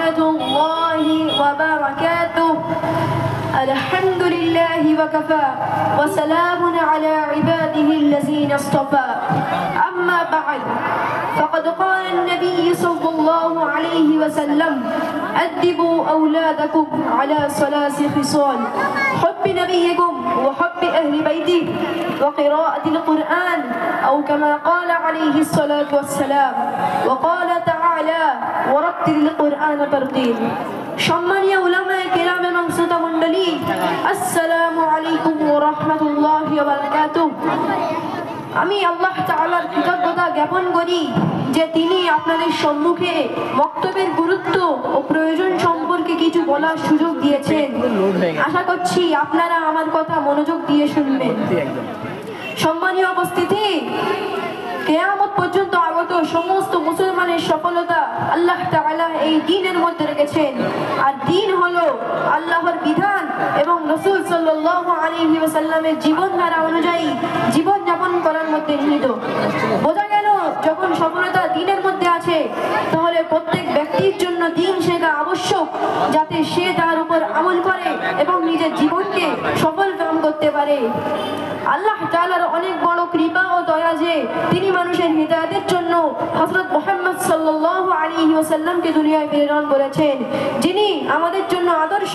ورحمة الله وبركاته. الحمد لله وكفى وسلام على عباده الذين اصطفى. أما بعد فقد قال النبي صلى الله عليه وسلم أدبوا أولادكم على ثلاث خصال: حب نبيكم وحب أهل بيته وقراءة القرآن أو كما قال عليه الصلاة والسلام. وقال تعالى ورتل القرآن ترتيل. সম্মানীয় উলামায়ে কেরাম এবং শ্রোতা মণ্ডলী, আসসালামু আলাইকুম ওয়া রাহমাতুল্লাহি ওয়া বারাকাতুহু। আমি আল্লাহ তাআলার কৃতজ্ঞতা জ্ঞাপন করি যে তিনি আপনাদের সম্মুখে বক্তব্যের গুরুত্ব ও প্রয়োজন সম্পর্কে কিছু বলার সুযোগ দিয়েছেন। আশা করছি আপনারা আমার কথা মনোযোগ দিয়ে শুনবেন। সম্মানীয় উপস্থিতি, কিয়ামত পর্যন্ত আগত সমস্ত মুসলমানের সফলতা আল্লাহ তাআলা এই দ্বীনের মধ্যে রেখেছেন। আর দ্বীন হলো আল্লাহর বিধান এবং রাসূল সাল্লাল্লাহু আলাইহি ওয়াসাল্লামের জীবনধারা অনুযায়ী জীবন যাপন করার মধ্যে নিহিত। বোঝা গেল যখন সফলতা দ্বীনের মধ্যে আছে, তাহলে প্রত্যেক ব্যক্তির জন্য দ্বীন শেখা আবশ্যক, যাতে সে তার উপর আমল করে এবং নিজের জীবনকে সফল কাম করতে পারে। আল্লাহ তাআলার অনেক বড় কৃপা ও দয়া যে তিনি মানুষের হিদায়াতের জন্য হযরত মুহাম্মদ সাল্লাল্লাহু আলাইহি ওয়াসাল্লামকে দুনিয়ায় প্রেরণ করেছেন, যিনি আমাদের জন্য আদর্শ,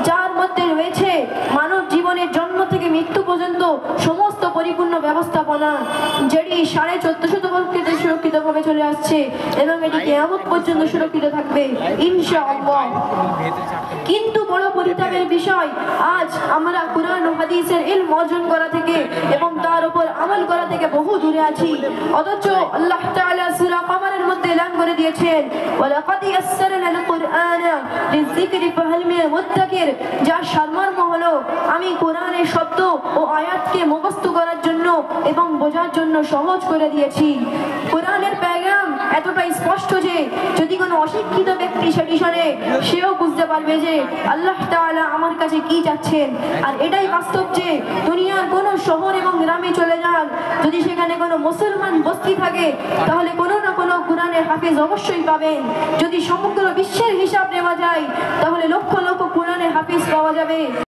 যার মধ্যে রয়েছে মানব জীবনের জন্ম থেকে মৃত্যু পর্যন্ত সমস্ত পরিপূর্ণ ব্যবস্থাপনা, যেটি 1450 বছর সুরক্ষিতভাবে চলে আসছে এবং এটি কিয়ামত পর্যন্ত সুরক্ষিত থাকবে ইনশাআল্লাহ। কিন্তু বড় পরিতাপের বিষয়, আজ আমরা কুরআন ও হাদিসের ইলম অর্জন করা থেকে এবং তার উপর আমল করা থেকে বহু দূরে আছি। অথচ আল্লাহ তাআলা সূরা কমরের মধ্যে এলান করে দিয়েছেন, ওয়ালাকাদ ইয়াসসারনাল কুরআনা লিযিকরি ফাহাল মিন মুদ্দাকির, যার সারমর্ম হলো আমি কোরআনের শব্দ ও আয়াতকে মুখস্থ করার জন্য এবং বোঝার জন্য সহজ করে দিয়েছি। কোরআনের পেগাম এতটাই স্পষ্ট যে যদি কোনো অশিক্ষিত ব্যক্তি সেটি শোনে, সেও বুঝতে পারবে যে আল্লাহ তাআলা আমার কাছে কি চাচ্ছেন। আর এটাই বাস্তব যে দুনিয়ার কোনো শহর এবং গ্রামে চলে যান, যদি সেখানে কোনো মুসলমান বস্তি থাকে, তাহলে কোনো না কোনো কোরআনের হাফেজ অবশ্যই পাবেন। যদি সমগ্র বিশ্বের হিসাব নেওয়া যায়, তাহলে লক্ষ লক্ষ কোরআনের হাফেজ পাওয়া যাবে।